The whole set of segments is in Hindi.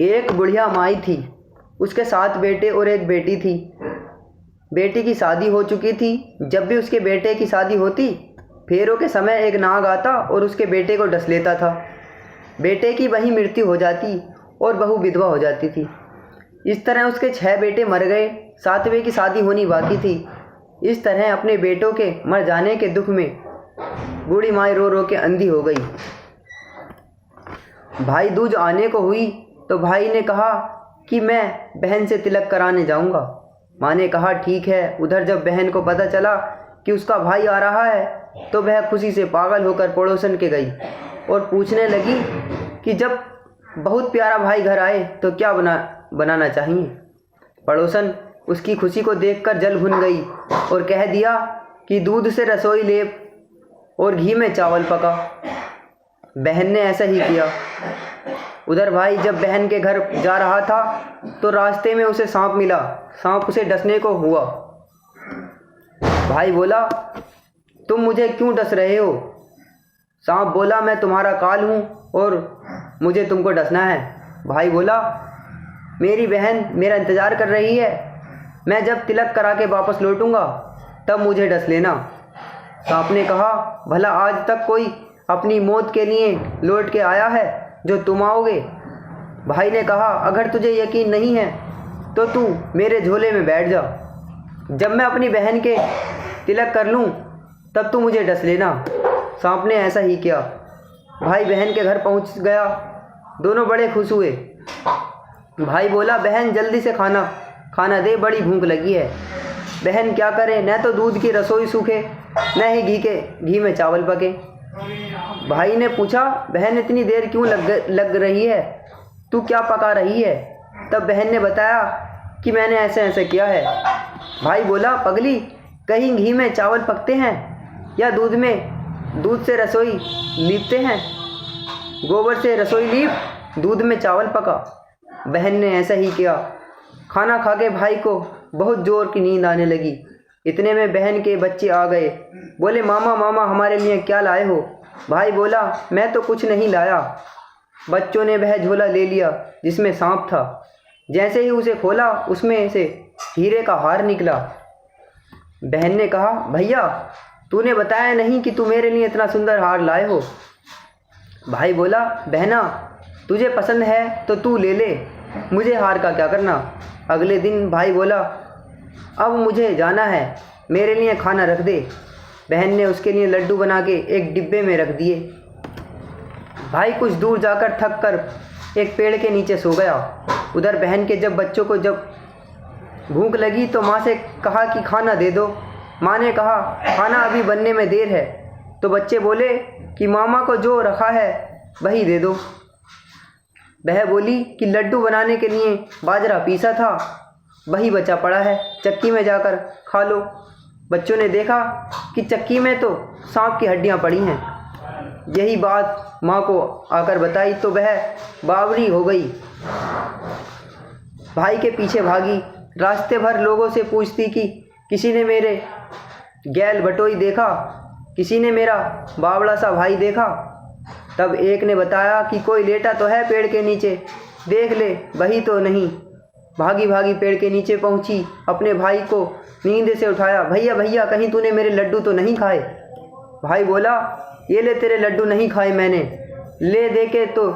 एक बुढ़िया माई थी, उसके 7 बेटे और एक बेटी थी। बेटी की शादी हो चुकी थी। जब भी उसके बेटे की शादी होती, फेरों के समय एक नाग आता और उसके बेटे को डस लेता था। बेटे की वहीं मृत्यु हो जाती और बहू विधवा हो जाती थी। इस तरह उसके 6 बेटे मर गए, 7वें की शादी होनी बाकी थी। इस तरह अपने बेटों के मर जाने के दुख में बूढ़ी माई रो रो के अंधी हो गई। भाई दूज आने को हुई तो भाई ने कहा कि मैं बहन से तिलक कराने जाऊंगा। माँ ने कहा ठीक है। उधर जब बहन को पता चला कि उसका भाई आ रहा है तो वह खुशी से पागल होकर पड़ोसन के गई और पूछने लगी कि जब बहुत प्यारा भाई घर आए तो क्या बनाना चाहिए। पड़ोसन उसकी खुशी को देखकर जल भुन गई और कह दिया कि दूध से रसोई लेप और घी में चावल पका। बहन ने ऐसा ही किया। उधर भाई जब बहन के घर जा रहा था तो रास्ते में उसे सांप मिला। सांप उसे डसने को हुआ। भाई बोला, तुम मुझे क्यों डस रहे हो? सांप बोला, मैं तुम्हारा काल हूँ और मुझे तुमको डसना है। भाई बोला, मेरी बहन मेरा इंतज़ार कर रही है, मैं जब तिलक करा के वापस लौटूंगा तब मुझे डस लेना। सांप ने कहा, भला आज तक कोई अपनी मौत के लिए लौट के आया है जो तुम आओगे? भाई ने कहा, अगर तुझे यकीन नहीं है तो तू मेरे झोले में बैठ जा। जब मैं अपनी बहन के तिलक कर लूँ तब तू मुझे डस लेना। सांप ने ऐसा ही किया। भाई बहन के घर पहुँच गया। दोनों बड़े खुश हुए। भाई बोला, बहन जल्दी से खाना दे, बड़ी भूख लगी है। बहन क्या करे, न तो दूध की रसोई सूखे न ही घी में चावल पके। भाई ने पूछा, बहन इतनी देर क्यों लग रही है, तू क्या पका रही है? तब बहन ने बताया कि मैंने ऐसे ऐसे किया है। भाई बोला, पगली, कहीं घी में चावल पकते हैं या दूध से रसोई लीपते हैं? गोबर से रसोई लीप, दूध में चावल पका। बहन ने ऐसा ही किया। खाना खा के भाई को बहुत जोर की नींद आने लगी। इतने में बहन के बच्चे आ गए। बोले, मामा मामा हमारे लिए क्या लाए हो? भाई बोला, मैं तो कुछ नहीं लाया। बच्चों ने वह झोला ले लिया जिसमें सांप था। जैसे ही उसे खोला उसमें से हीरे का हार निकला। बहन ने कहा, भैया तूने बताया नहीं कि तू मेरे लिए इतना सुंदर हार लाए हो। भाई बोला, बहना तुझे पसंद है तो तू ले ले, मुझे हार का क्या करना। अगले दिन भाई बोला, अब मुझे जाना है, मेरे लिए खाना रख दे। बहन ने उसके लिए लड्डू बना के एक डिब्बे में रख दिए। भाई कुछ दूर जाकर थक कर एक पेड़ के नीचे सो गया। उधर बहन के बच्चों को जब भूख लगी तो माँ से कहा कि खाना दे दो। माँ ने कहा, खाना अभी बनने में देर है। तो बच्चे बोले कि मामा को जो रखा है वही दे दो। वह बोली कि लड्डू बनाने के लिए बाजरा पीसा था, वही बचा पड़ा है, चक्की में जाकर खा लो। बच्चों ने देखा कि चक्की में तो सांप की हड्डियां पड़ी हैं। यही बात माँ को आकर बताई तो वह बावरी हो गई। भाई के पीछे भागी। रास्ते भर लोगों से पूछती कि किसी ने मेरे गैल बटोई देखा, किसी ने मेरा बावड़ा सा भाई देखा। तब एक ने बताया कि कोई लेटा तो है पेड़ के नीचे, देख ले, वही तो नहीं। भागी भागी पेड़ के नीचे पहुंची, अपने भाई को नींद से उठाया। भैया भैया, कहीं तूने मेरे लड्डू तो नहीं खाए? भाई बोला, ये ले तेरे लड्डू नहीं खाए मैंने, ले दे के तो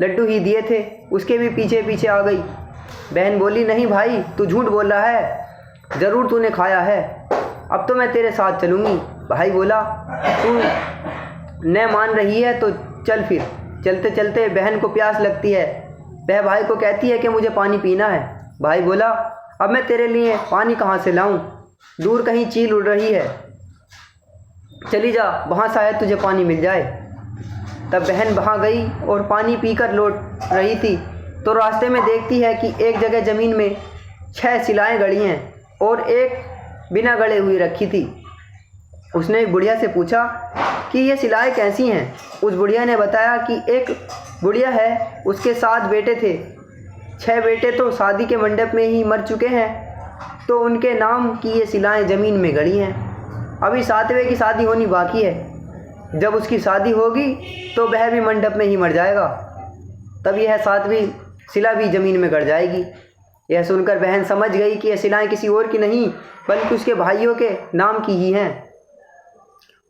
लड्डू ही दिए थे। उसके भी पीछे पीछे आ गई। बहन बोली, नहीं भाई तू झूठ बोल रहा है, ज़रूर तूने खाया है, अब तो मैं तेरे साथ चलूँगी। भाई बोला, तू न मान रही है तो चल फिर। चलते चलते बहन को प्यास लगती है। वह भाई को कहती है कि मुझे पानी पीना है। भाई बोला, अब मैं तेरे लिए पानी कहाँ से लाऊं? दूर कहीं चील उड़ रही है, चली जा, वहाँ शायद तुझे पानी मिल जाए। तब बहन वहाँ गई और पानी पीकर लौट रही थी तो रास्ते में देखती है कि एक जगह ज़मीन में 6 शिलाएँ गड़ी हैं और एक बिना गड़े हुई रखी थी। उसने एक बुढ़िया से पूछा कि ये शिलाएँ कैसी हैं? उस बुढ़िया ने बताया कि एक बुढ़िया है, उसके 7 बेटे थे। 6 बेटे तो शादी के मंडप में ही मर चुके हैं, तो उनके नाम की ये शिलाएँ ज़मीन में गड़ी हैं। अभी 7वें की शादी होनी बाकी है। जब उसकी शादी होगी तो वह भी मंडप में ही मर जाएगा। तब यह 7वीं शिला भी ज़मीन में गड़ जाएगी। यह सुनकर बहन समझ गई कि यह शिलाएँ किसी और की नहीं बल्कि उसके भाइयों के नाम की ही हैं।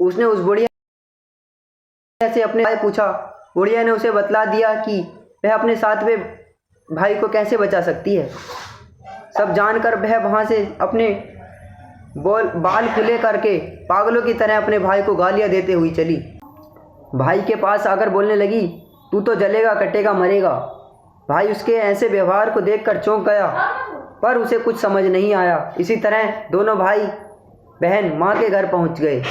उसने उस बुढ़िया से अपने भाई पूछा। बुढ़िया ने उसे बतला दिया कि वह अपने सातवें भाई को कैसे बचा सकती है। सब जानकर वह वहाँ से अपने बाल खुले करके पागलों की तरह अपने भाई को गालियाँ देते हुई चली। भाई के पास आकर बोलने लगी, तू तो जलेगा कटेगा मरेगा। भाई उसके ऐसे व्यवहार को देखकर चौंक गया, पर उसे कुछ समझ नहीं आया। इसी तरह दोनों भाई बहन माँ के घर पहुँच गए।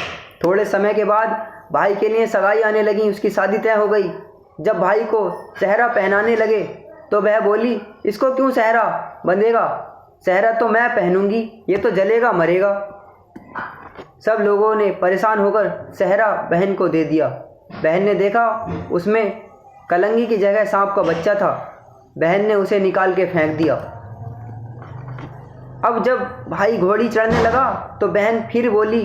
थोड़े समय के बाद भाई के लिए सगाई आने लगी। उसकी शादी तय हो गई। जब भाई को सेहरा पहनाने लगे तो वह बोली, इसको क्यों सेहरा बंधेगा? सेहरा तो मैं पहनूंगी, ये तो जलेगा मरेगा। सब लोगों ने परेशान होकर सेहरा बहन को दे दिया। बहन ने देखा उसमें कलंगी की जगह सांप का बच्चा था। बहन ने उसे निकाल के फेंक दिया। अब जब भाई घोड़ी चढ़ने लगा तो बहन फिर बोली,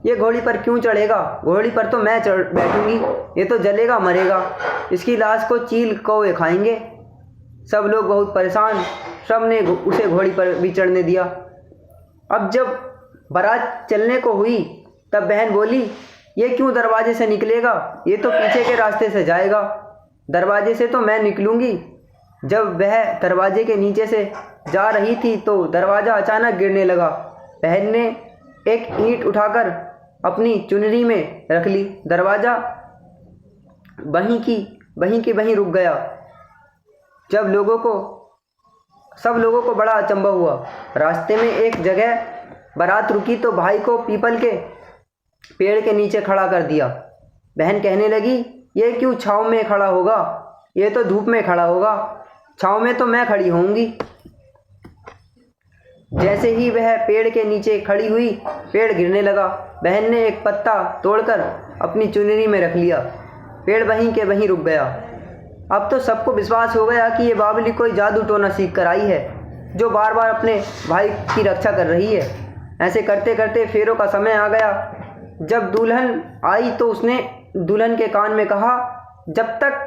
ये घोड़ी पर क्यों चढ़ेगा? घोड़ी पर तो मैं चढ़ बैठूंगी, ये तो जलेगा मरेगा। इसकी लाश को चील कौवे खाएंगे। सब लोग बहुत परेशान, सब ने उसे घोड़ी पर भी चढ़ने दिया। अब जब बारात चलने को हुई तब बहन बोली, ये क्यों दरवाजे से निकलेगा? ये तो पीछे के रास्ते से जाएगा। दरवाजे से तो मैं निकलूँगी। जब वह दरवाजे के नीचे से जा रही थी तो दरवाज़ा अचानक गिरने लगा। बहन ने एक ईंट उठाकर अपनी चुनरी में रख ली। दरवाज़ा वहीं की वहीं रुक गया। सब लोगों को बड़ा अचंभा हुआ। रास्ते में एक जगह बारात रुकी तो भाई को पीपल के पेड़ के नीचे खड़ा कर दिया। बहन कहने लगी, ये क्यों छाँव में खड़ा होगा? ये तो धूप में खड़ा होगा। छाँव में तो मैं खड़ी होंगी। जैसे ही वह पेड़ के नीचे खड़ी हुई, पेड़ गिरने लगा। बहन ने एक पत्ता तोड़कर अपनी चुनरी में रख लिया। पेड़ वहीं के वहीं रुक गया। अब तो सबको विश्वास हो गया कि ये बावली कोई जादू टोना सीख कर आई है, जो बार बार अपने भाई की रक्षा कर रही है। ऐसे करते करते फेरों का समय आ गया। जब दुल्हन आई तो उसने दुल्हन के कान में कहा, जब तक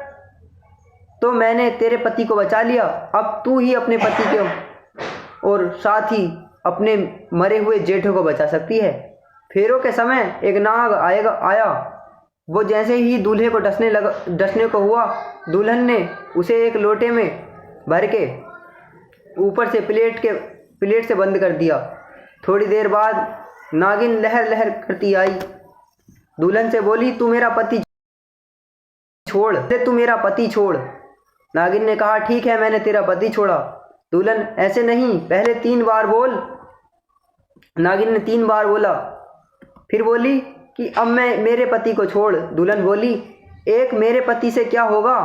तो मैंने तेरे पति को बचा लिया, अब तू ही अपने पति को और साथ ही अपने मरे हुए जेठों को बचा सकती है। फेरों के समय एक नाग आया। वो जैसे ही दूल्हे को डसने को हुआ, दुल्हन ने उसे एक लोटे में भर के ऊपर से प्लेट से बंद कर दिया। थोड़ी देर बाद नागिन लहर लहर करती आई। दुल्हन से बोली, तू मेरा पति छोड़। नागिन ने कहा, ठीक है, मैंने तेरा पति छोड़ा। दुल्हन, ऐसे नहीं, पहले 3 बार बोल। नागिन ने 3 बार बोला। फिर बोली कि अब मेरे पति को छोड़। दुल्हन बोली, एक मेरे पति से क्या होगा?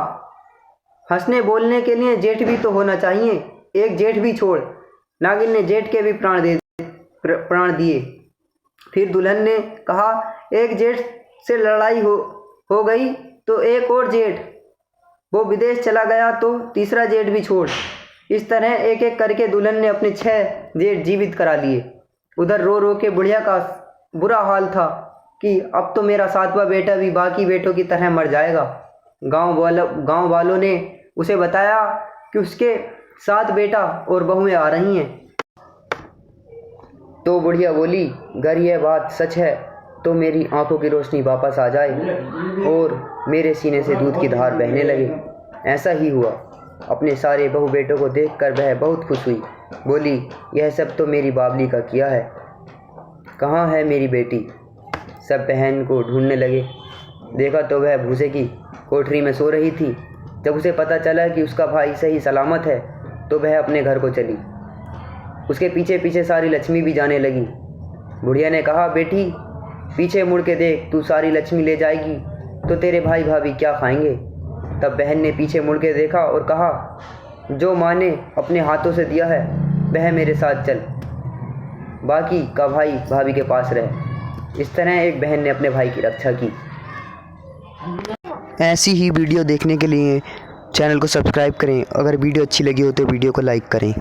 हंसने बोलने के लिए जेठ भी तो होना चाहिए, एक जेठ भी छोड़। नागिन ने जेठ के भी प्राण दिए। फिर दुल्हन ने कहा, एक जेठ से लड़ाई हो गई तो एक और जेठ, वो विदेश चला गया तो तीसरा जेठ भी छोड़। इस तरह एक एक करके दुल्हन ने अपने 6 जेठ जीवित करा लिए। उधर रो रो के बुढ़िया का बुरा हाल था कि अब तो मेरा 7वां बेटा भी बाकी बेटों की तरह मर जाएगा। गांव वालों ने उसे बताया कि उसके 7 बेटा और बहुएं आ रही हैं। तो बुढ़िया बोली, अगर यह बात सच है तो मेरी आंखों की रोशनी वापस आ जाए और मेरे सीने से दूध की धार बहने लगे। ऐसा ही हुआ। अपने सारे बहू बेटों को देखकर वह बहुत खुश हुई। बोली, यह सब तो मेरी बावली का किया है। कहाँ है मेरी बेटी? सब बहन को ढूंढने लगे। देखा तो वह भूसे की कोठरी में सो रही थी। जब उसे पता चला कि उसका भाई सही सलामत है तो वह अपने घर को चली। उसके पीछे पीछे सारी लक्ष्मी भी जाने लगी। बुढ़िया ने कहा, बेटी पीछे मुड़ के देख, तू सारी लक्ष्मी ले जाएगी तो तेरे भाई भाभी क्या खाएंगे? तब बहन ने पीछे मुड़ के देखा और कहा, जो माँ ने अपने हाथों से दिया है वह मेरे साथ चल, बाकी का भाई भाभी के पास रहे। इस तरह एक बहन ने अपने भाई की रक्षा की। ऐसी ही वीडियो देखने के लिए चैनल को सब्सक्राइब करें। अगर वीडियो अच्छी लगी हो तो वीडियो को लाइक करें।